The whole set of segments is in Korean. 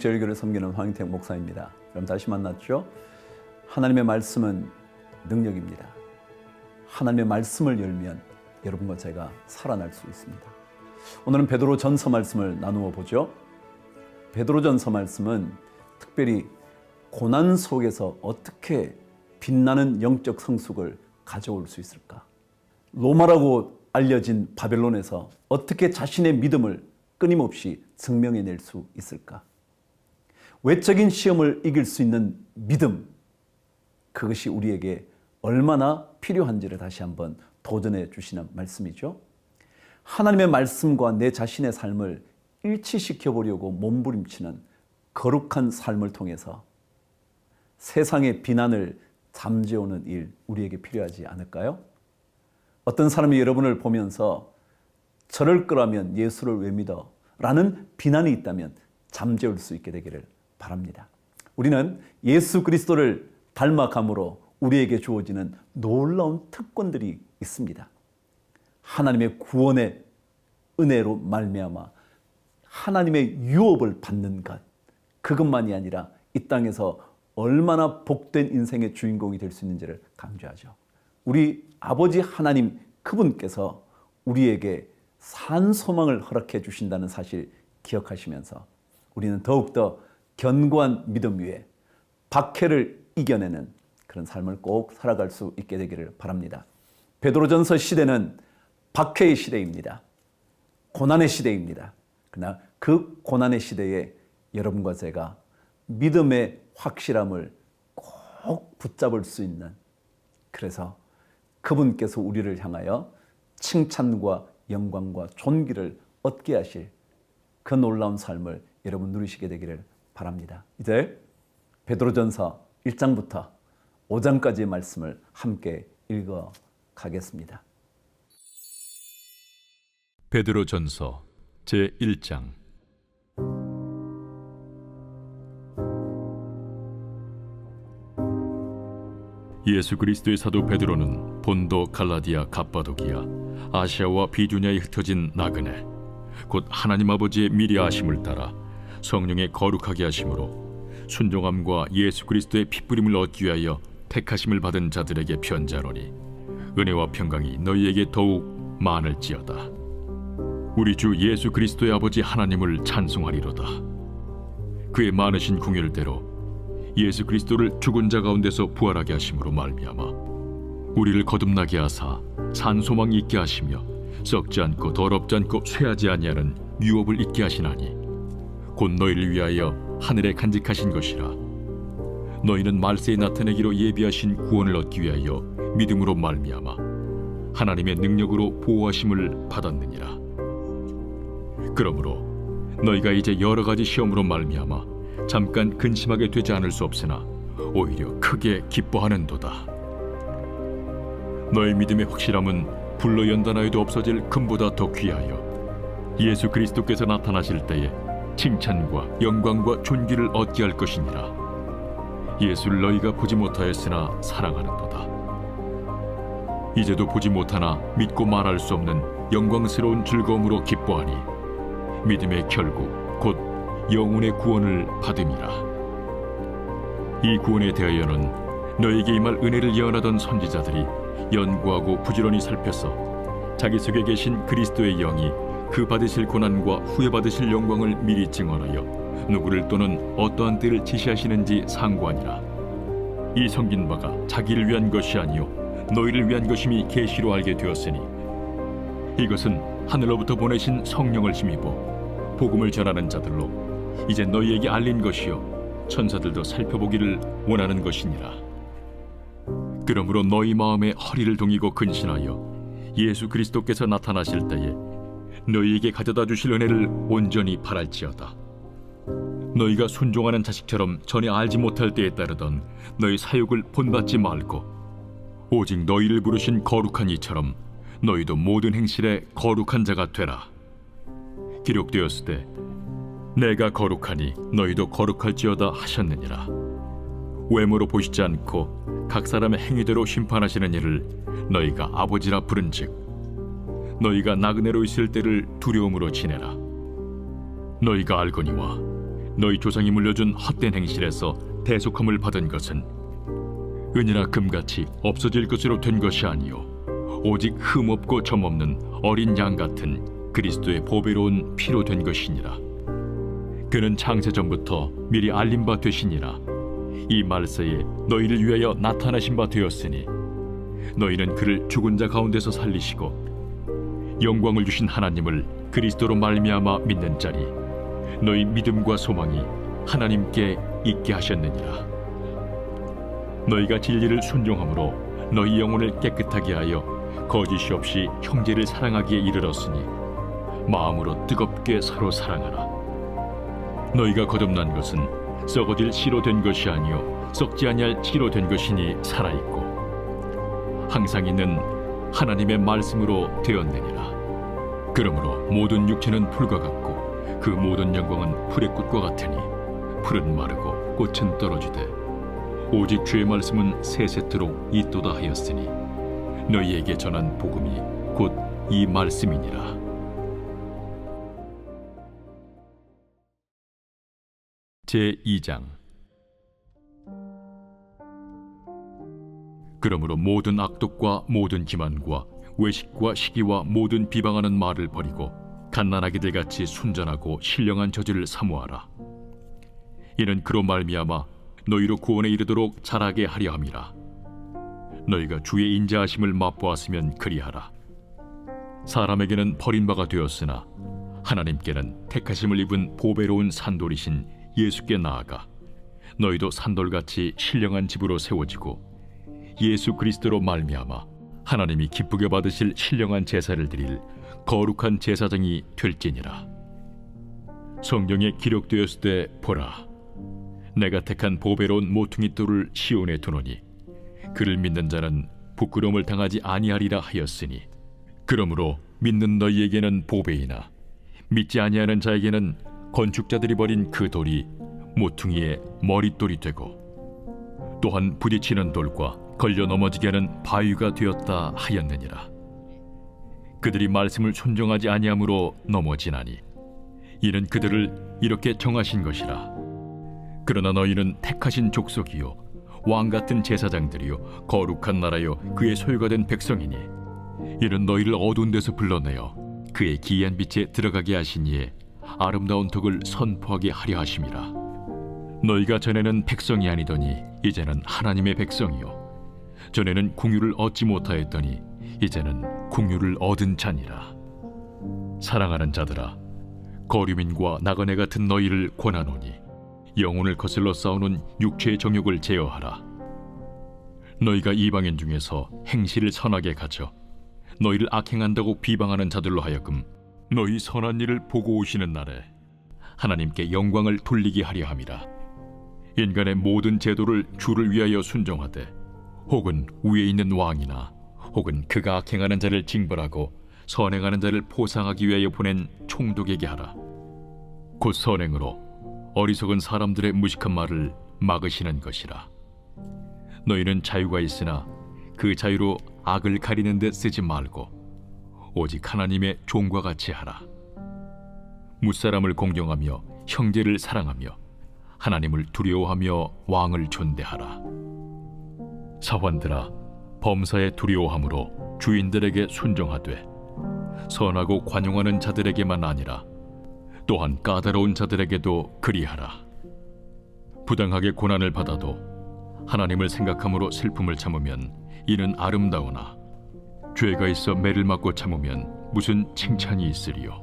한국제일교를 섬기는 황인택 목사입니다. 그럼 다시 만났죠? 하나님의 말씀은 능력입니다. 하나님의 말씀을 열면 여러분과 제가 살아날 수 있습니다. 오늘은 베드로전서 말씀을 나누어 보죠. 베드로전서 말씀은 특별히 고난 속에서 어떻게 빛나는 영적 성숙을 가져올 수 있을까? 로마라고 알려진 바벨론에서 어떻게 자신의 믿음을 끊임없이 증명해낼 수 있을까? 외적인 시험을 이길 수 있는 믿음, 그것이 우리에게 얼마나 필요한지를 다시 한번 도전해 주시는 말씀이죠. 하나님의 말씀과 내 자신의 삶을 일치시켜 보려고 몸부림치는 거룩한 삶을 통해서 세상의 비난을 잠재우는 일, 우리에게 필요하지 않을까요? 어떤 사람이 여러분을 보면서 저럴 거라면 예수를 왜 믿어? 라는 비난이 있다면 잠재울 수 있게 되기를 바랍니다. 우리는 예수 그리스도를 닮아감으로 우리에게 주어지는 놀라운 특권들이 있습니다. 하나님의 구원의 은혜로 말미암아 하나님의 유업을 받는 것, 그것만이 아니라 이 땅에서 얼마나 복된 인생의 주인공이 될 수 있는지를 강조하죠. 우리 아버지 하나님 그분께서 우리에게 산 소망을 허락해 주신다는 사실 기억하시면서 우리는 더욱더 견고한 믿음 위에 박해를 이겨내는 그런 삶을 꼭 살아갈 수 있게 되기를 바랍니다. 베드로전서 시대는 박해의 시대입니다. 고난의 시대입니다. 그러나 그 고난의 시대에 여러분과 제가 믿음의 확실함을 꼭 붙잡을 수 있는, 그래서 그분께서 우리를 향하여 칭찬과 영광과 존귀를 얻게 하실 그 놀라운 삶을 여러분 누리시게 되기를 바랍니다. 이제 베드로전서 1장부터 5장까지의 말씀을 함께 읽어 가겠습니다. 베드로전서 제1장. 예수 그리스도의 사도 베드로는 본도, 갈라디아, 갑바도기아, 아시아와 비두냐에 흩어진 나그네, 곧 하나님 아버지의 미리 아심을 따라 성령의 거룩하게 하심으로 순종함과 예수 그리스도의 핏부림을 얻기 위하여 택하심을 받은 자들에게 편지하노니, 은혜와 평강이 너희에게 더욱 많을지어다. 우리 주 예수 그리스도의 아버지 하나님을 찬송하리로다. 그의 많으신 궁율대로 예수 그리스도를 죽은 자 가운데서 부활하게 하심으로 말미암아 우리를 거듭나게 하사 산 소망이 있게 하시며 썩지 않고 더럽지 않고 쇠하지 아니하는 유업을 있게 하시나니, 곧 너희를 위하여 하늘에 간직하신 것이라. 너희는 말세에 나타내기로 예비하신 구원을 얻기 위하여 믿음으로 말미암아 하나님의 능력으로 보호하심을 받았느니라. 그러므로 너희가 이제 여러 가지 시험으로 말미암아 잠깐 근심하게 되지 않을 수 없으나 오히려 크게 기뻐하는도다. 너희 믿음의 확실함은 불로 연단하여도 없어질 금보다 더 귀하여 예수 그리스도께서 나타나실 때에 칭찬과 영광과 존귀를 얻게 할 것이니라. 예수를 너희가 보지 못하였으나 사랑하는도다. 이제도 보지 못하나 믿고 말할 수 없는 영광스러운 즐거움으로 기뻐하니 믿음의 결국 곧 영혼의 구원을 받음이라. 이 구원에 대하여는 너에게 임할 은혜를 예언하던 선지자들이 연구하고 부지런히 살펴서 자기 속에 계신 그리스도의 영이 그 받으실 고난과 후에 받으실 영광을 미리 증언하여 누구를 또는 어떠한 때를 지시하시는지 상고하니라. 이 성긴 바가 자기를 위한 것이 아니요 너희를 위한 것임이 계시로 알게 되었으니, 이것은 하늘로부터 보내신 성령을 힘입어 복음을 전하는 자들로 이제 너희에게 알린 것이요 천사들도 살펴보기를 원하는 것이니라. 그러므로 너희 마음에 허리를 동이고 근신하여 예수 그리스도께서 나타나실 때에 너희에게 가져다 주실 은혜를 온전히 바랄지어다. 너희가 순종하는 자식처럼 전에 알지 못할 때에 따르던 너희 사욕을 본받지 말고 오직 너희를 부르신 거룩한 이처럼 너희도 모든 행실에 거룩한 자가 되라. 기록되었으되 내가 거룩하니 너희도 거룩할지어다 하셨느니라. 외모로 보시지 않고 각 사람의 행위대로 심판하시는 이를 너희가 아버지라 부른즉 너희가 나그네로 있을 때를 두려움으로 지내라. 너희가 알거니와 너희 조상이 물려준 헛된 행실에서 대속함을 받은 것은 은이나 금같이 없어질 것으로 된 것이 아니요 오직 흠없고 점없는 어린 양 같은 그리스도의 보배로운 피로 된 것이니라. 그는 창세 전부터 미리 알린 바 되시니라. 이 말세에 너희를 위하여 나타나신 바 되었으니 너희는 그를 죽은 자 가운데서 살리시고 영광을 주신 하나님을 그리스도로 말미암아 믿는 자리 너희 믿음과 소망이 하나님께 있게 하셨느니라. 너희가 진리를 순종함으로 너희 영혼을 깨끗하게 하여 거짓이 없이 형제를 사랑하기에 이르렀으니 마음으로 뜨겁게 서로 사랑하라. 너희가 거듭난 것은 썩어질 씨로 된 것이 아니요 썩지 아니할 씨로 된 것이니 살아있고 항상 있는 하나님의 말씀으로 되었느니라. 그러므로 모든 육체는 풀과 같고 그 모든 영광은 풀의 꽃과 같으니 풀은 마르고 꽃은 떨어지되 오직 주의 말씀은 세세토록 있도다 하였으니 너희에게 전한 복음이 곧 이 말씀이니라. 제2장. 그러므로 모든 악독과 모든 기만과 외식과 시기와 모든 비방하는 말을 버리고 갓난아기들 같이 순전하고 신령한 저주를 사모하라. 이는 그로 말미암아 너희로 구원에 이르도록 자라게 하려 함이라. 너희가 주의 인자하심을 맛보았으면 그리하라. 사람에게는 버림바가 되었으나 하나님께는 택하심을 입은 보배로운 산돌이신 예수께 나아가 너희도 산돌같이 신령한 집으로 세워지고 예수 그리스도로 말미암아 하나님이 기쁘게 받으실 신령한 제사를 드릴 거룩한 제사장이 될지니라. 성경에 기록되었을 때 보라, 내가 택한 보배로운 모퉁이 돌을 시온에 두노니 그를 믿는 자는 부끄러움을 당하지 아니하리라 하였으니 그러므로 믿는 너희에게는 보배이나 믿지 아니하는 자에게는 건축자들이 버린 그 돌이 모퉁이의 머릿돌이 되고 또한 부딪히는 돌과 걸려 넘어지게 하는 바위가 되었다 하였느니라. 그들이 말씀을 순종하지 아니함으로 넘어지나니 이는 그들을 이렇게 정하신 것이라. 그러나 너희는 택하신 족속이요 왕같은 제사장들이요 거룩한 나라요 그의 소유가 된 백성이니 이는 너희를 어두운 데서 불러내어 그의 기이한 빛에 들어가게 하신 이에 아름다운 덕을 선포하게 하려 하심이라. 너희가 전에는 백성이 아니더니 이제는 하나님의 백성이요 전에는 궁유를 얻지 못하였더니 이제는 궁유를 얻은 자니라. 사랑하는 자들아, 거류민과 나그네 같은 너희를 권하노니 영혼을 거슬러 싸우는 육체의 정욕을 제어하라. 너희가 이방인 중에서 행실을 선하게 가져 너희를 악행한다고 비방하는 자들로 하여금 너희 선한 일을 보고 오시는 날에 하나님께 영광을 돌리게 하려 함이라. 인간의 모든 제도를 주를 위하여 순종하되 혹은 위에 있는 왕이나 혹은 그가 악행하는 자를 징벌하고 선행하는 자를 보상하기 위하여 보낸 총독에게 하라. 곧 선행으로 어리석은 사람들의 무식한 말을 막으시는 것이라. 너희는 자유가 있으나 그 자유로 악을 가리는 데 쓰지 말고 오직 하나님의 종과 같이 하라. 무사람을 공경하며 형제를 사랑하며 하나님을 두려워하며 왕을 존대하라. 사환들아, 범사에 두려워함으로 주인들에게 순종하되 선하고 관용하는 자들에게만 아니라 또한 까다로운 자들에게도 그리하라. 부당하게 고난을 받아도 하나님을 생각함으로 슬픔을 참으면 이는 아름다우나 죄가 있어 매를 맞고 참으면 무슨 칭찬이 있으리요.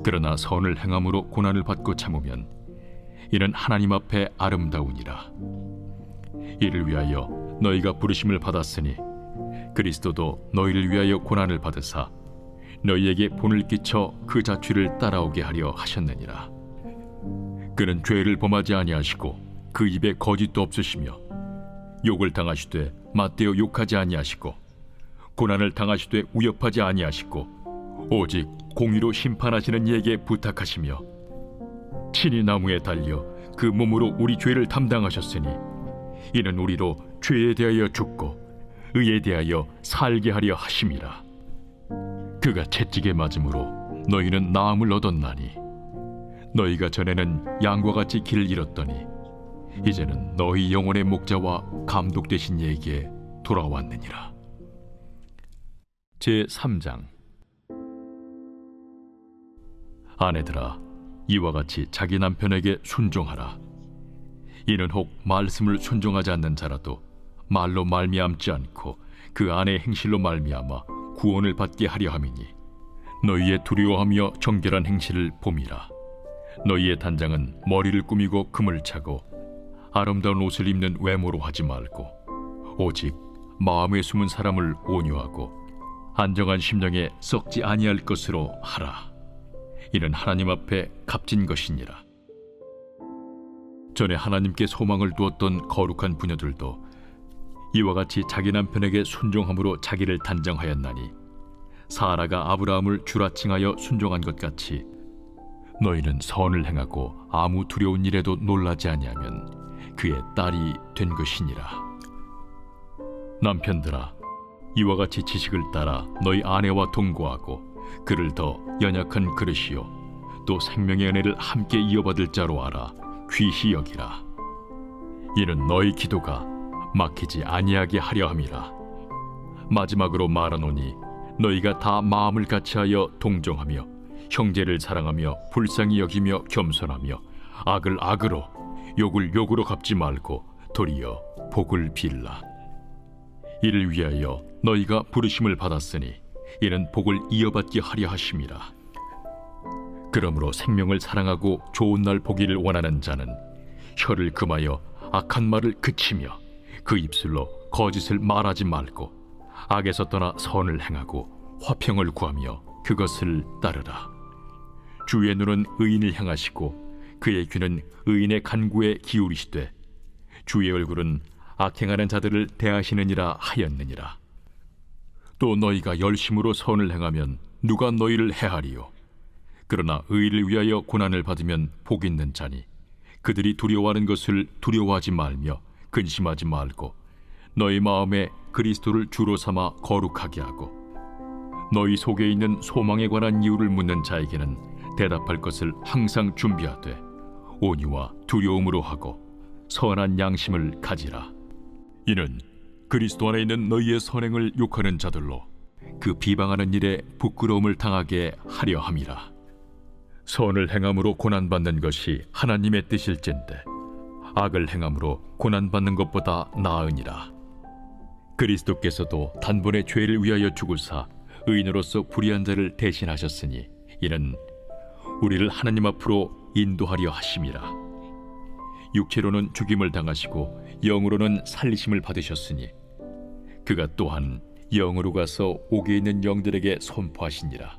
그러나 선을 행함으로 고난을 받고 참으면 이는 하나님 앞에 아름다우니라. 이를 위하여 너희가 부르심을 받았으니 그리스도도 너희를 위하여 고난을 받으사 너희에게 본을 끼쳐 그 자취를 따라오게 하려 하셨느니라. 그는 죄를 범하지 아니하시고 그 입에 거짓도 없으시며 욕을 당하시되 맞대어 욕하지 아니하시고 고난을 당하시되 위협하지 아니하시고 오직 공의로 심판하시는 이에게 부탁하시며 친히 나무에 달려 그 몸으로 우리 죄를 담당하셨으니 이는 우리로 죄에 대하여 죽고 의에 대하여 살게 하려 하심이라. 그가 채찍에 맞음으로 너희는 나음을 얻었나니 너희가 전에는 양과 같이 길을 잃었더니 이제는 너희 영혼의 목자와 감독 되신 이에게 돌아왔느니라. 제3장. 아내들아, 이와 같이 자기 남편에게 순종하라. 이는 혹 말씀을 순종하지 않는 자라도 말로 말미암지 않고 그 아내의 행실로 말미암아 구원을 받게 하려 함이니, 너희의 두려워하며 정결한 행실을 봄이라. 너희의 단장은 머리를 꾸미고 금을 차고 아름다운 옷을 입는 외모로 하지 말고, 오직 마음에 숨은 사람을 온유하고 안정한 심령에 썩지 아니할 것으로 하라. 이는 하나님 앞에 값진 것이니라. 전에 하나님께 소망을 두었던 거룩한 부녀들도 이와 같이 자기 남편에게 순종함으로 자기를 단정하였나니, 사라가 아브라함을 주라칭하여 순종한 것 같이 너희는 선을 행하고 아무 두려운 일에도 놀라지 아니하면 그의 딸이 된 것이니라. 남편들아, 이와 같이 지식을 따라 너희 아내와 동거하고 그를 더 연약한 그릇이요 또 생명의 은혜를 함께 이어받을 자로 알아 귀히 여기라. 이는 너희 기도가 막히지 아니하게 하려 함이라. 마지막으로 말하노니, 너희가 다 마음을 같이하여 동정하며 형제를 사랑하며 불쌍히 여기며 겸손하며 악을 악으로 욕을 욕으로 갚지 말고 도리어 복을 빌라. 이를 위하여 너희가 부르심을 받았으니 이는 복을 이어받게 하려 하심이라. 그러므로 생명을 사랑하고 좋은 날 보기를 원하는 자는 혀를 금하여 악한 말을 그치며 그 입술로 거짓을 말하지 말고 악에서 떠나 선을 행하고 화평을 구하며 그것을 따르라. 주의 눈은 의인을 향하시고 그의 귀는 의인의 간구에 기울이시되 주의 얼굴은 악행하는 자들을 대하시느니라 하였느니라. 또 너희가 열심으로 선을 행하면 누가 너희를 해하리요? 그러나 의를 위하여 고난을 받으면 복 있는 자니, 그들이 두려워하는 것을 두려워하지 말며 근심하지 말고 너희 마음에 그리스도를 주로 삼아 거룩하게 하고, 너희 속에 있는 소망에 관한 이유를 묻는 자에게는 대답할 것을 항상 준비하되 온유와 두려움으로 하고 선한 양심을 가지라. 이는 그리스도 안에 있는 너희의 선행을 욕하는 자들로 그 비방하는 일에 부끄러움을 당하게 하려 함이라. 선을 행함으로 고난받는 것이 하나님의 뜻일진데 악을 행함으로 고난받는 것보다 나으니라. 그리스도께서도 단번에 죄를 위하여 죽으사 의인으로서 불의한 자를 대신하셨으니 이는 우리를 하나님 앞으로 인도하려 하심이라. 육체로는 죽임을 당하시고 영으로는 살리심을 받으셨으니 그가 또한 영으로 가서 옥에 있는 영들에게 선포하시니라.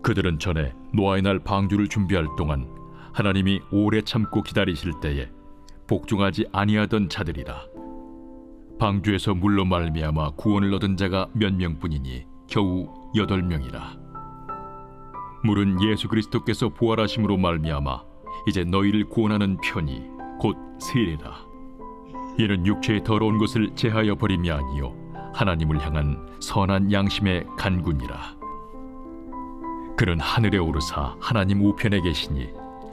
그들은 전에 노아의 날 방주를 준비할 동안 하나님이 오래 참고 기다리실 때에 복종하지 아니하던 자들이라. 방주에서 물로 말미암아 구원을 얻은 자가 몇 명뿐이니 겨우 8명이라. 물은 예수 그리스도께서 부활하심으로 말미암아 이제 너희를 구원하는 편이 곧 세례라. 이는 육체의 더러운 것을 제하여 버림이 아니요 하나님을 향한 선한 양심의 간구니라. 그는 하늘에 오르사 하나님 우편에 계시니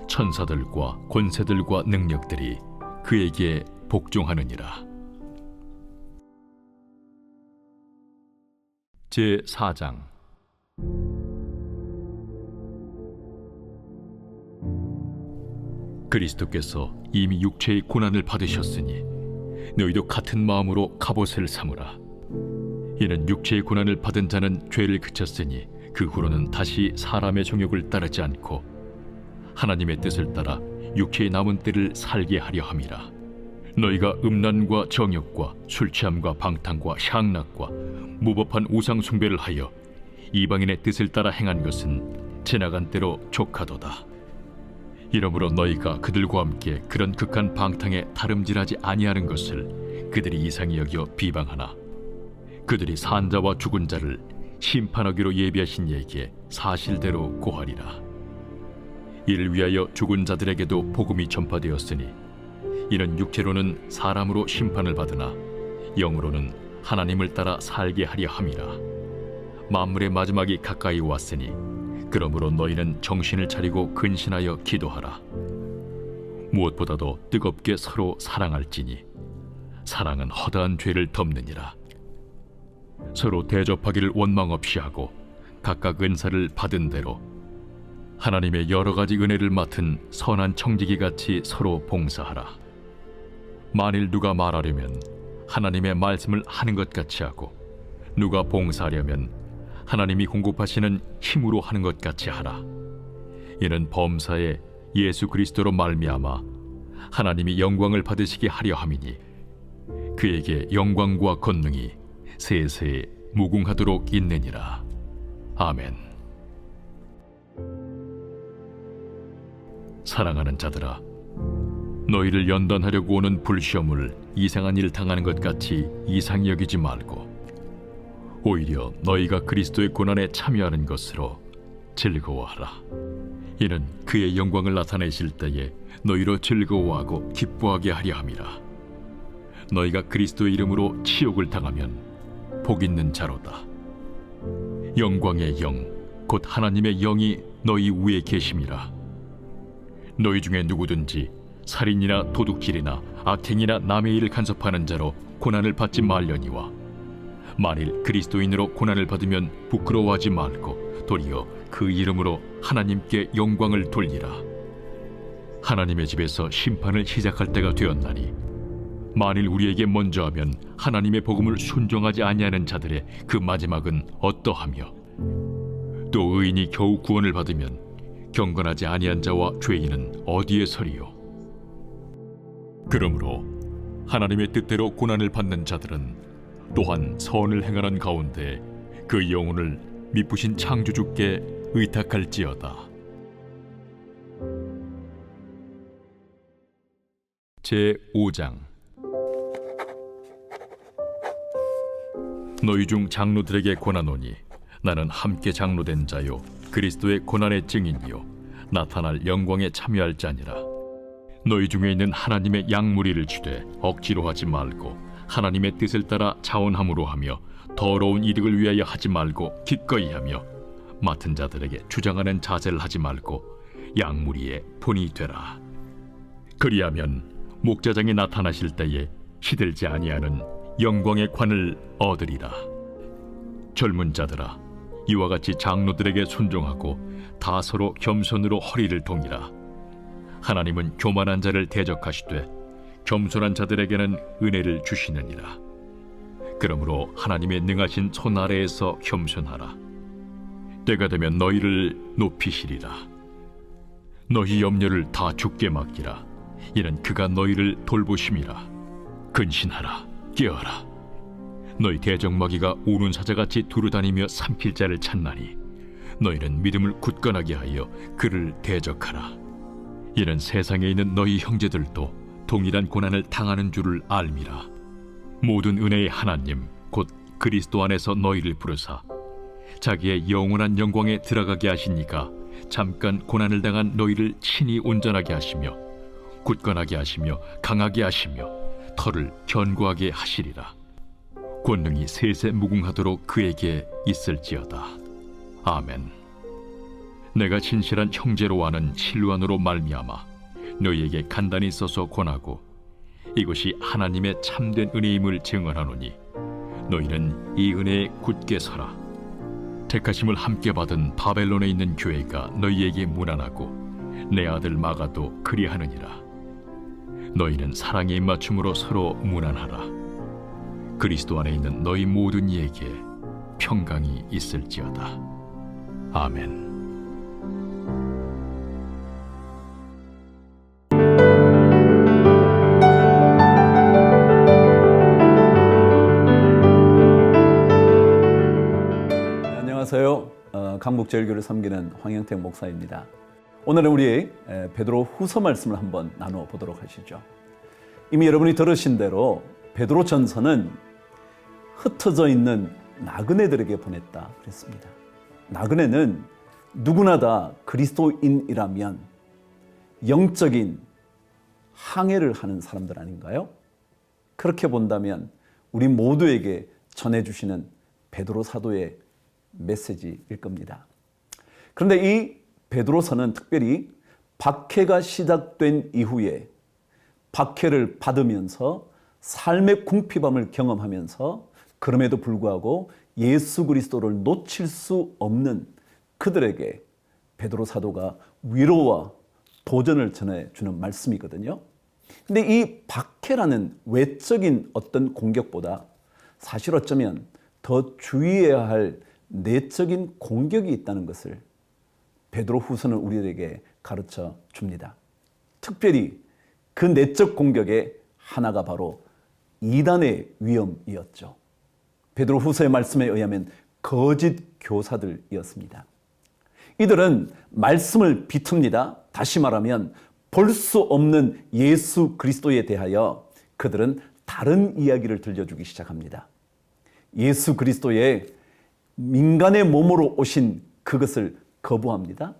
천사들과 권세들과 능력들이 그에게 복종하느니라. 제4장. 그리스도께서 이미 육체의 고난을 받으셨으니 너희도 같은 마음으로 갑옷을 삼으라. 이는 육체의 고난을 받은 자는 죄를 그쳤으니 그 후로는 다시 사람의 정욕을 따르지 않고 하나님의 뜻을 따라 육체의 남은 때를 살게 하려 함이라. 너희가 음란과 정욕과 술 취함과 방탕과 향락과 무법한 우상 숭배를 하여 이방인의 뜻을 따라 행한 것은 지나간 때로 족하도다. 이러므로 너희가 그들과 함께 그런 극한 방탕에 다름질하지 아니하는 것을 그들이 이상히 여겨 비방하나, 그들이 산 자와 죽은 자를 심판하기로 예비하신 이에게 사실대로 고하리라. 이를 위하여 죽은 자들에게도 복음이 전파되었으니 이는 육체로는 사람으로 심판을 받으나 영으로는 하나님을 따라 살게 하려 함이라. 만물의 마지막이 가까이 왔으니 그러므로 너희는 정신을 차리고 근신하여 기도하라. 무엇보다도 뜨겁게 서로 사랑할지니 사랑은 허다한 죄를 덮느니라. 서로 대접하기를 원망 없이 하고 각각 은사를 받은 대로 하나님의 여러 가지 은혜를 맡은 선한 청지기 같이 서로 봉사하라. 만일 누가 말하려면 하나님의 말씀을 하는 것 같이 하고 누가 봉사하려면 하나님이 공급하시는 힘으로 하는 것 같이 하라. 이는 범사에 예수 그리스도로 말미암아 하나님이 영광을 받으시게 하려 함이니 그에게 영광과 권능이 세세 무궁하도록 있느니라. 아멘. 사랑하는 자들아, 너희를 연단하려고 오는 불시험을 이상한 일 당하는 것 같이 이상히 여기지 말고 오히려 너희가 그리스도의 고난에 참여하는 것으로 즐거워하라. 이는 그의 영광을 나타내실 때에 너희로 즐거워하고 기뻐하게 하려 함이라. 너희가 그리스도의 이름으로 치욕을 당하면 복 있는 자로다. 영광의 영, 곧 하나님의 영이 너희 위에 계심이라. 너희 중에 누구든지 살인이나 도둑질이나 악행이나 남의 일을 간섭하는 자로 고난을 받지 말려니와 만일 그리스도인으로 고난을 받으면 부끄러워하지 말고 도리어 그 이름으로 하나님께 영광을 돌리라. 하나님의 집에서 심판을 시작할 때가 되었나니 만일 우리에게 먼저 하면 하나님의 복음을 순종하지 아니하는 자들의 그 마지막은 어떠하며 또 의인이 겨우 구원을 받으면 경건하지 아니한 자와 죄인은 어디에 서리요. 그러므로 하나님의 뜻대로 고난을 받는 자들은 또한 선을 행하는 가운데 그 영혼을 미쁘신 창조주께 의탁할지어다. 제5장. 너희 중 장로들에게 권하노니 나는 함께 장로된 자요 그리스도의 고난의 증인이요 나타날 영광에 참여할 자니라. 너희 중에 있는 하나님의 양무리를 주되 억지로 하지 말고 하나님의 뜻을 따라 자원함으로 하며 더러운 이득을 위하여 하지 말고 기꺼이 하며 맡은 자들에게 주장하는 자세를 하지 말고 양무리의 본이 되라. 그리하면 목자장이 나타나실 때에 시들지 아니하는 영광의 관을 얻으리라. 젊은 자들아, 이와 같이 장로들에게 순종하고 다 서로 겸손으로 허리를 동이라. 하나님은 교만한 자를 대적하시되 겸손한 자들에게는 은혜를 주시느니라. 그러므로 하나님의 능하신 손 아래에서 겸손하라. 때가 되면 너희를 높이시리라. 너희 염려를 다 주께 맡기라. 이는 그가 너희를 돌보심이라. 근신하라. 깨어라. 너희 대적마귀가 우는 사자같이 두루다니며 삼킬 자를 찾나니 너희는 믿음을 굳건하게 하여 그를 대적하라. 이는 세상에 있는 너희 형제들도 동일한 고난을 당하는 줄을 알미라. 모든 은혜의 하나님 곧 그리스도 안에서 너희를 부르사 자기의 영원한 영광에 들어가게 하시니까 잠깐 고난을 당한 너희를 친히 온전하게 하시며 굳건하게 하시며 강하게 하시며 털을 견고하게 하시리라. 권능이 세세 무궁하도록 그에게 있을지어다. 아멘. 내가 진실한 형제로 아는 실루안으로 말미암아 너희에게 간단히 써서 권하고 이것이 하나님의 참된 은혜임을 증언하노니 너희는 이 은혜에 굳게 서라. 택하심을 함께 받은 바벨론에 있는 교회가 너희에게 문안하고 내 아들 마가도 그리하느니라. 너희는 사랑의 입맞춤으로 서로 문안하라. 그리스도 안에 있는 너희 모든 이에게 평강이 있을지어다. 아멘. 안녕하세요. 강북제일교를 섬기는 황영택 목사입니다. 오늘은 우리 베드로 후서 말씀을 한번 나누어 보도록 하시죠. 이미 여러분이 들으신 대로 베드로 전서는 흩어져 있는 나그네들에게 보냈다 그랬습니다. 나그네는 누구나 다 그리스도인이라면 영적인 항해를 하는 사람들 아닌가요? 그렇게 본다면 우리 모두에게 전해주시는 베드로 사도의 메시지일 겁니다. 그런데 이 베드로서는 특별히 박해가 시작된 이후에 박해를 받으면서 삶의 궁핍함을 경험하면서 그럼에도 불구하고 예수 그리스도를 놓칠 수 없는 그들에게 베드로 사도가 위로와 도전을 전해주는 말씀이거든요. 근데 이 박해라는 외적인 어떤 공격보다 사실 어쩌면 더 주의해야 할 내적인 공격이 있다는 것을 베드로 후서는 우리에게 가르쳐 줍니다. 특별히 그 내적 공격의 하나가 바로 이단의 위험이었죠. 베드로 후서의 말씀에 의하면 거짓 교사들이었습니다. 이들은 말씀을 비툽니다. 다시 말하면 볼 수 없는 예수 그리스도에 대하여 그들은 다른 이야기를 들려주기 시작합니다. 예수 그리스도의 인간의 몸으로 오신 그것을 거부합니다.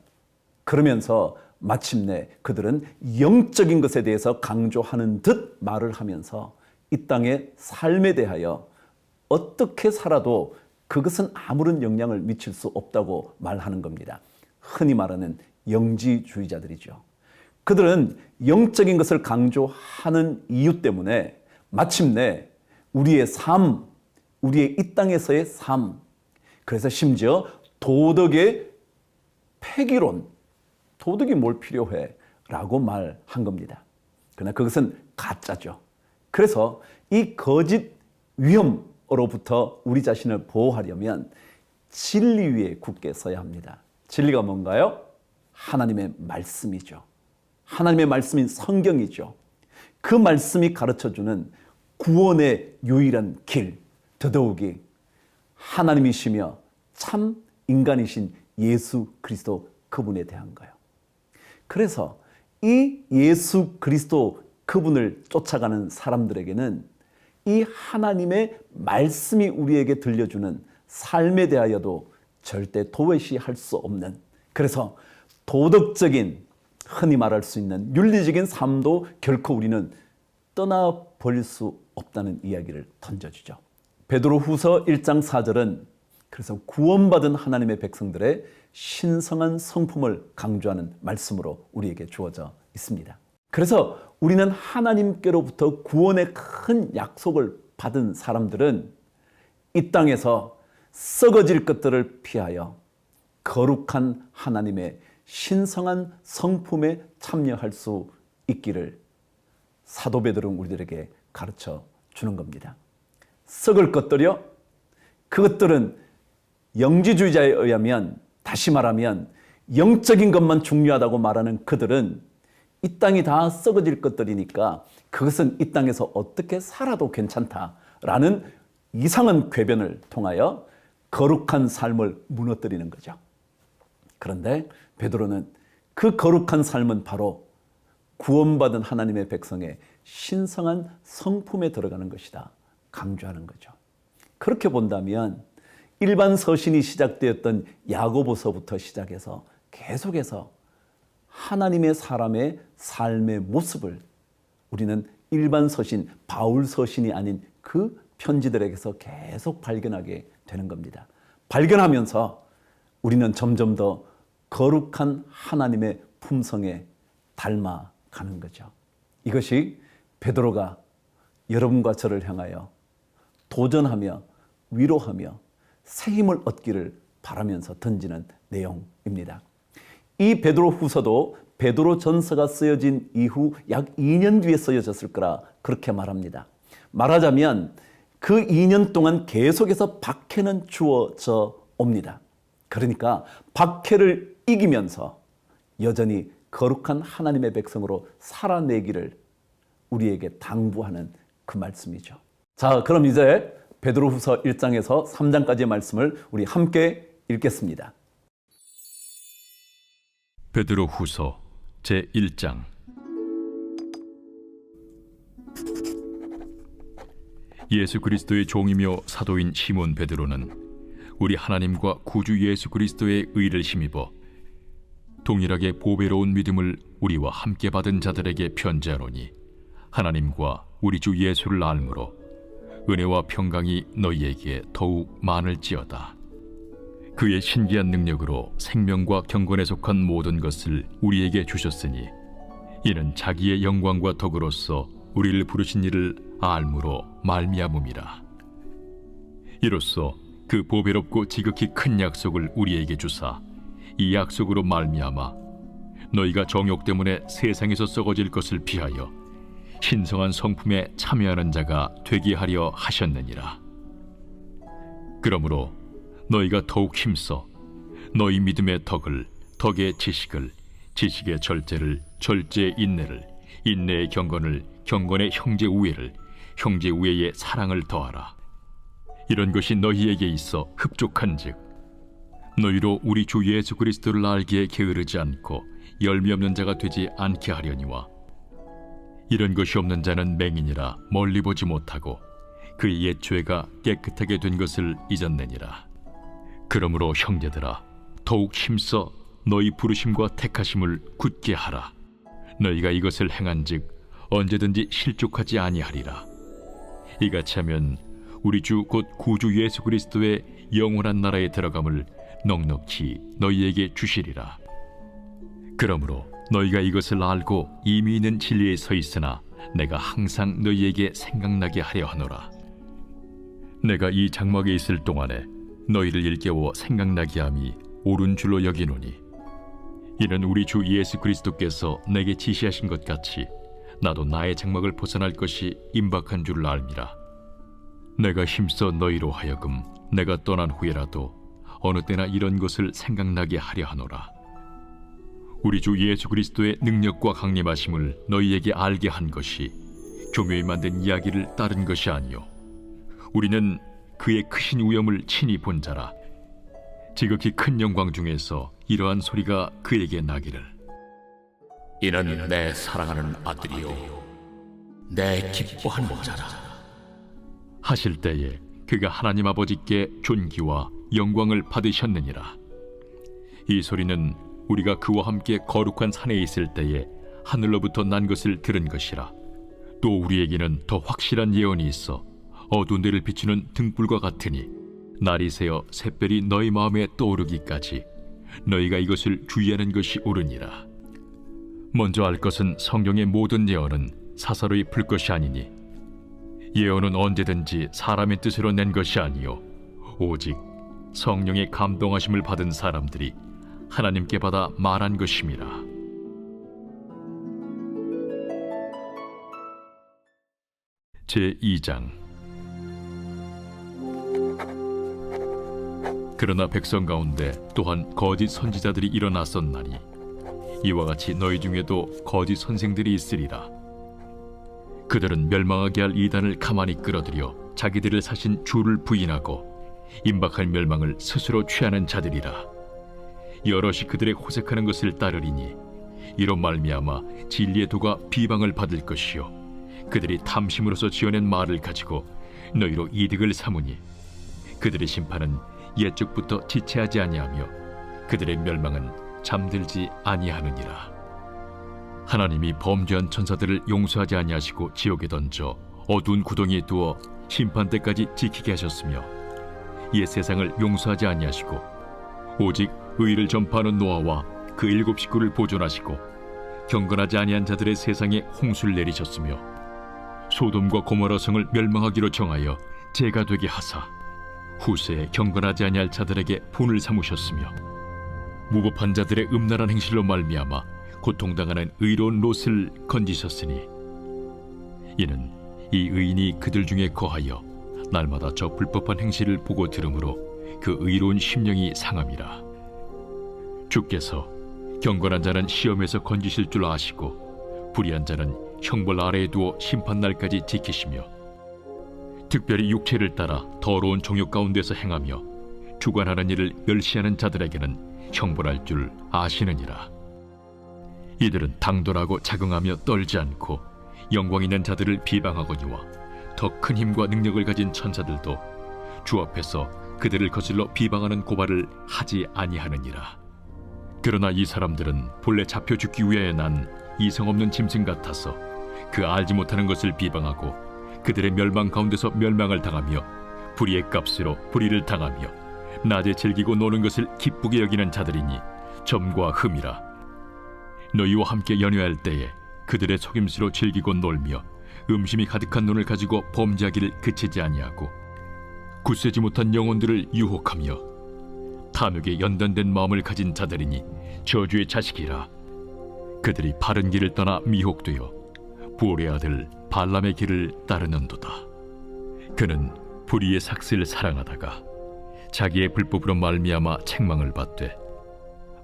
그러면서 마침내 그들은 영적인 것에 대해서 강조하는 듯 말을 하면서 이 땅의 삶에 대하여 어떻게 살아도 그것은 아무런 영향을 미칠 수 없다고 말하는 겁니다. 흔히 말하는 영지주의자들이죠. 그들은 영적인 것을 강조하는 이유 때문에 마침내 우리의 삶, 우리의 이 땅에서의 삶, 그래서 심지어 도덕의 폐기론, 도덕이 뭘 필요해? 라고 말한 겁니다. 그러나 그것은 가짜죠. 그래서 이 거짓 위험으로부터 우리 자신을 보호하려면 진리 위에 굳게 서야 합니다. 진리가 뭔가요? 하나님의 말씀이죠. 하나님의 말씀인 성경이죠. 그 말씀이 가르쳐주는 구원의 유일한 길, 더더욱이 하나님이시며 참 인간이신 예수 그리스도 그분에 대한 거예요. 그래서 이 예수 그리스도 그분을 쫓아가는 사람들에게는 이 하나님의 말씀이 우리에게 들려주는 삶에 대하여도 절대 도외시할 수 없는, 그래서 도덕적인, 흔히 말할 수 있는 윤리적인 삶도 결코 우리는 떠나버릴 수 없다는 이야기를 던져주죠. 베드로 후서 1장 4절은 그래서 구원받은 하나님의 백성들의 신성한 성품을 강조하는 말씀으로 우리에게 주어져 있습니다. 그래서 우리는 하나님께로부터 구원의 큰 약속을 받은 사람들은 이 땅에서 썩어질 것들을 피하여 거룩한 하나님의 신성한 성품에 참여할 수 있기를 사도 베드로는 우리들에게 가르쳐 주는 겁니다. 썩을 것들이요? 그것들은 영지주의자에 의하면, 다시 말하면 영적인 것만 중요하다고 말하는 그들은 이 땅이 다 썩어질 것들이니까 그것은 이 땅에서 어떻게 살아도 괜찮다라는 이상한 궤변을 통하여 거룩한 삶을 무너뜨리는 거죠. 그런데 베드로는 그 거룩한 삶은 바로 구원받은 하나님의 백성의 신성한 성품에 들어가는 것이다 강조하는 거죠. 그렇게 본다면 일반 서신이 시작되었던 야고보서부터 시작해서 계속해서 하나님의 사람의 삶의 모습을 우리는 일반 서신, 바울 서신이 아닌 그 편지들에게서 계속 발견하게 되는 겁니다. 발견하면서 우리는 점점 더 거룩한 하나님의 품성에 닮아가는 거죠. 이것이 베드로가 여러분과 저를 향하여 도전하며 위로하며 새 힘을 얻기를 바라면서 던지는 내용입니다. 이 베드로 후서도 베드로 전서가 쓰여진 이후 약 2년 뒤에 쓰여졌을 거라 그렇게 말합니다. 말하자면 그 2년 동안 계속해서 박해는 주어져 옵니다. 그러니까 박해를 이기면서 여전히 거룩한 하나님의 백성으로 살아내기를 우리에게 당부하는 그 말씀이죠. 자, 그럼 이제 베드로후서 1장에서 3장까지의 말씀을 우리 함께 읽겠습니다. 베드로후서 제1장. 예수 그리스도의 종이며 사도인 시몬 베드로는 우리 하나님과 구주 예수 그리스도의 의를 힘입어 동일하게 보배로운 믿음을 우리와 함께 받은 자들에게 편지하노니, 하나님과 우리 주 예수를 알므로 은혜와 평강이 너희에게 더욱 많을지어다. 그의 신기한 능력으로 생명과 경건에 속한 모든 것을 우리에게 주셨으니 이는 자기의 영광과 덕으로서 우리를 부르신 이를 알므로 말미암음이라. 이로써 그 보배롭고 지극히 큰 약속을 우리에게 주사 이 약속으로 말미암아 너희가 정욕 때문에 세상에서 썩어질 것을 피하여 신성한 성품에 참여하는 자가 되게 하려 하셨느니라. 그러므로 너희가 더욱 힘써 너희 믿음의 덕을, 덕의 지식을, 지식의 절제를, 절제의 인내를, 인내의 경건을, 경건의 형제 우애를, 형제 우애의 사랑을 더하라. 이런 것이 너희에게 있어 흡족한즉 너희로 우리 주 예수 그리스도를 알기에 게으르지 않고 열미 없는 자가 되지 않게 하려니와 이런 것이 없는 자는 맹인이라 멀리 보지 못하고 그의 옛 죄가 깨끗하게 된 것을 잊었느니라. 그러므로 형제들아 더욱 힘써 너희 부르심과 택하심을 굳게 하라. 너희가 이것을 행한즉 언제든지 실족하지 아니하리라. 이같이 하면 우리 주 곧 구주 예수 그리스도의 영원한 나라에 들어감을 넉넉히 너희에게 주시리라. 그러므로 너희가 이것을 알고 이미 있는 진리에 서 있으나 내가 항상 너희에게 생각나게 하려 하노라. 내가 이 장막에 있을 동안에 너희를 일깨워 생각나게 함이 옳은 줄로 여기노니 이는 우리 주 예수 그리스도께서 내게 지시하신 것 같이 나도 나의 장막을 벗어날 것이 임박한 줄을 알미라. 내가 힘써 너희로 하여금 내가 떠난 후에라도 어느 때나 이런 것을 생각나게 하려 하노라. 우리 주 예수 그리스도의 능력과 강림하심을 너희에게 알게 한 것이 교묘히 만든 이야기를 따른 것이 아니요 우리는 그의 크신 위엄을 친히 본 자라. 지극히 큰 영광 중에서 이러한 소리가 그에게 나기를 이는 내 사랑하는 아들이요 내 기뻐하는 자라 하실 때에 그가 하나님 아버지께 존귀와 영광을 받으셨느니라. 이 소리는 우리가 그와 함께 거룩한 산에 있을 때에 하늘로부터 난 것을 들은 것이라. 또 우리에게는 더 확실한 예언이 있어 어두운 데를 비추는 등불과 같으니 날이 새어 샛별이 너희 마음에 떠오르기까지 너희가 이것을 주의하는 것이 옳으니라. 먼저 알 것은 성경의 모든 예언은 사사로이 풀 것이 아니니 예언은 언제든지 사람의 뜻으로 낸 것이 아니요 오직 성령의 감동하심을 받은 사람들이 하나님께 받아 말한 것임이라. 제2장. 그러나 백성 가운데 또한 거짓 선지자들이 일어났었나니 이와 같이 너희 중에도 거짓 선생들이 있으리라. 그들은 멸망하게 할 이단을 가만히 끌어들여 자기들을 사신 주를 부인하고 임박할 멸망을 스스로 취하는 자들이라. 여럿이 그들의 호색하는 것을 따르리니 이로 말미암아 진리의 도가 비방을 받을 것이요 그들이 탐심으로서 지어낸 말을 가지고 너희로 이득을 삼으니 그들의 심판은 옛적부터 지체하지 아니하며 그들의 멸망은 잠들지 아니하느니라. 하나님이 범죄한 천사들을 용서하지 아니하시고 지옥에 던져 어두운 구덩이에 두어 심판 때까지 지키게 하셨으며 옛 세상을 용서하지 아니하시고 오직 의를 전파하는 노아와 그 7 식구를 보존하시고 경건하지 아니한 자들의 세상에 홍수를 내리셨으며 소돔과 고모라 성을 멸망하기로 정하여 죄가 되게 하사 후세에 경건하지 아니할 자들에게 분을 삼으셨으며 무법한 자들의 음란한 행실로 말미암아 고통당하는 의로운 롯을 건지셨으니 이는 이 의인이 그들 중에 거하여 날마다 저 불법한 행실을 보고 들으므로 그 의로운 심령이 상함이라. 주께서 경건한 자는 시험에서 건지실 줄 아시고 불의한 자는 형벌 아래에 두어 심판날까지 지키시며 특별히 육체를 따라 더러운 정욕 가운데서 행하며 주관하는 일을 멸시하는 자들에게는 형벌할 줄 아시느니라. 이들은 당돌하고 자긍하며 떨지 않고 영광 있는 자들을 비방하거니와 더 큰 힘과 능력을 가진 천사들도 주 앞에서 그들을 거슬러 비방하는 고발을 하지 아니하느니라. 그러나 이 사람들은 본래 잡혀 죽기 위하여 난 이성 없는 짐승 같아서 그 알지 못하는 것을 비방하고 그들의 멸망 가운데서 멸망을 당하며 불의의 값으로 불의를 당하며 낮에 즐기고 노는 것을 기쁘게 여기는 자들이니 점과 흠이라. 너희와 함께 연회할 때에 그들의 속임수로 즐기고 놀며 음심이 가득한 눈을 가지고 범죄하기를 그치지 아니하고 굳세지 못한 영혼들을 유혹하며 탐욕에 연단된 마음을 가진 자들이니 저주의 자식이라. 그들이 바른 길을 떠나 미혹되어 부올의 아들 발람의 길을 따르는도다. 그는 불의의 삭슬을 사랑하다가 자기의 불법으로 말미암아 책망을 받되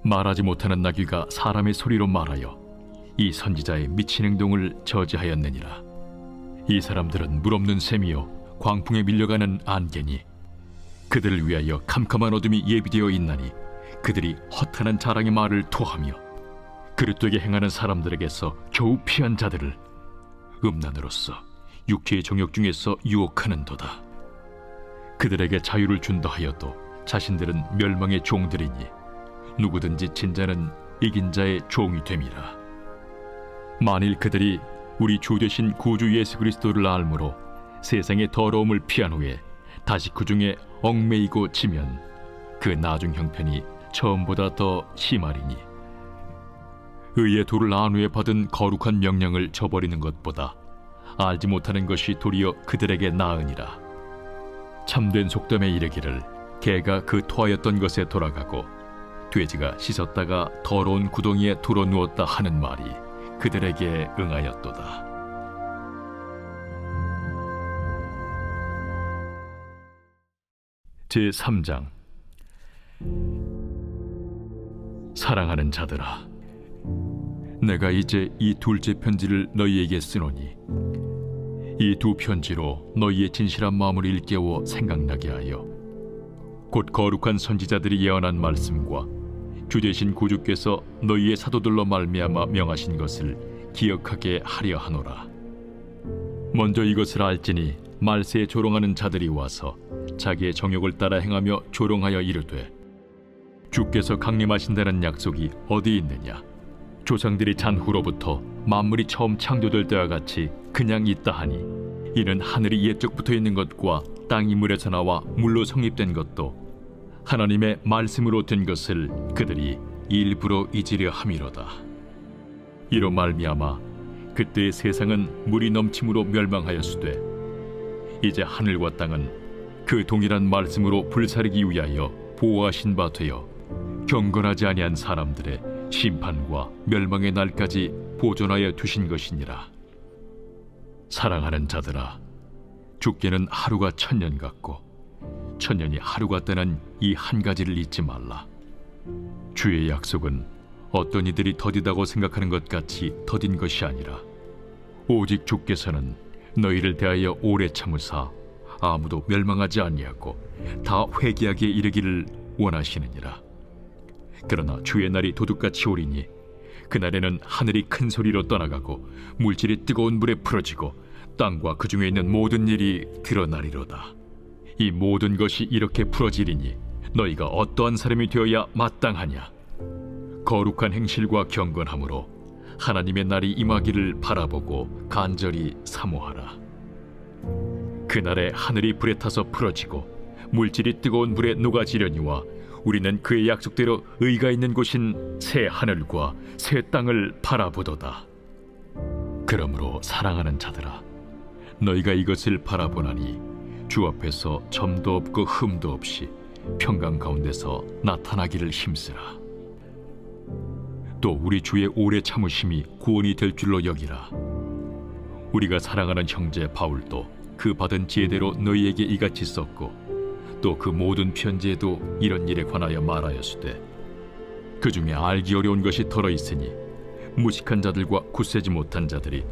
말하지 못하는 나귀가 사람의 소리로 말하여 이 선지자의 미친 행동을 저지하였느니라. 이 사람들은 물없는 샘이요 광풍에 밀려가는 안개니 그들을 위하여 캄캄한 어둠이 예비되어 있나니 그들이 허탄한 자랑의 말을 토하며 그릇되게 행하는 사람들에게서 겨우 피한 자들을 음란으로서 육체의 정욕 중에서 유혹하는도다. 그들에게 자유를 준다 하여도 자신들은 멸망의 종들이니 누구든지 진자는 이긴 자의 종이 됨이라. 만일 그들이 우리 주 되신 구주 예수 그리스도를 알므로 세상의 더러움을 피한 후에 다시 그 중에 얽매이고 지면 그 나중 형편이 처음보다 더 심하리니 의의 도를 안 후에 받은 거룩한 명령을 저버리는 것보다 알지 못하는 것이 도리어 그들에게 나으니라. 참된 속담에 이르기를 개가 그 토하였던 것에 돌아가고 돼지가 씻었다가 더러운 구덩이에 들어 누웠다 하는 말이 그들에게 응하였도다. 제3장. 사랑하는 자들아, 내가 이제 이 둘째 편지를 너희에게 쓰노니 이 두 편지로 너희의 진실한 마음을 일깨워 생각나게 하여 곧 거룩한 선지자들이 예언한 말씀과 주 되신 구주께서 너희의 사도들로 말미암아 명하신 것을 기억하게 하려 하노라. 먼저 이것을 알지니 말세에 조롱하는 자들이 와서 자기의 정욕을 따라 행하며 조롱하여 이르되 주께서 강림하신다는 약속이 어디 있느냐? 조상들이 잔 후로부터 만물이 처음 창조될 때와 같이 그냥 있다 하니 이는 하늘이 옛적 붙어 있는 것과 땅이 물에서 나와 물로 성립된 것도 하나님의 말씀으로 된 것을 그들이 일부러 잊으려 함이로다. 이로 말미암아 그때의 세상은 물이 넘침으로 멸망하였으되 이제 하늘과 땅은 그 동일한 말씀으로 불사르기 위하여 보호하신 바 되어 경건하지 아니한 사람들의 심판과 멸망의 날까지 보존하여 두신 것이니라. 사랑하는 자들아, 주께는 하루가 천년 같고 천년이 하루 같다는 이 한 가지를 잊지 말라. 주의 약속은 어떤 이들이 더디다고 생각하는 것 같이 더딘 것이 아니라 오직 주께서는 너희를 대하여 오래 참으사 아무도 멸망하지 아니하고 다 회개하기에 이르기를 원하시느니라. 그러나 주의 날이 도둑같이 오리니 그날에는 하늘이 큰 소리로 떠나가고 물질이 뜨거운 불에 풀어지고 땅과 그 중에 있는 모든 일이 드러나리로다. 이 모든 것이 이렇게 풀어지리니 너희가 어떠한 사람이 되어야 마땅하냐? 거룩한 행실과 경건함으로 하나님의 날이 임하기를 바라보고 간절히 사모하라. 그날에 하늘이 불에 타서 풀어지고 물질이 뜨거운 불에 녹아지려니와 우리는 그의 약속대로 의가 있는 곳인 새 하늘과 새 땅을 바라보도다. 그러므로 사랑하는 자들아, 너희가 이것을 바라보나니 주 앞에서 점도 없고 흠도 없이 평강 가운데서 나타나기를 힘쓰라. 또 우리 주의 오래 참으심이 구원이 될 줄로 여기라. 우리가 사랑하는 형제 바울도 그 받은 지혜대로 너희에게 이같이 썼고 또 그 모든 편지에도 이런 일에 관하여 말하였으되 그 중에 알기 어려운 것이 덜어 있으니 무식한 자들과 굳세지 못한 자들이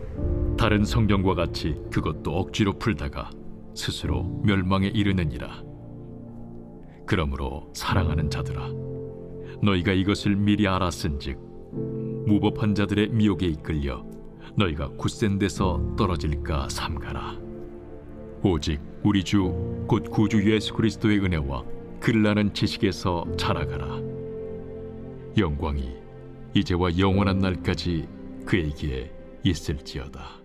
다른 성경과 같이 그것도 억지로 풀다가 스스로 멸망에 이르느니라. 그러므로 사랑하는 자들아, 너희가 이것을 미리 알았은즉 무법한 자들의 미혹에 이끌려 너희가 굳센 데서 떨어질까 삼가라. 오직 우리 주 곧 구주 예수 그리스도의 은혜와 그를 아는 지식에서 자라가라. 영광이 이제와 영원한 날까지 그에게 있을지어다.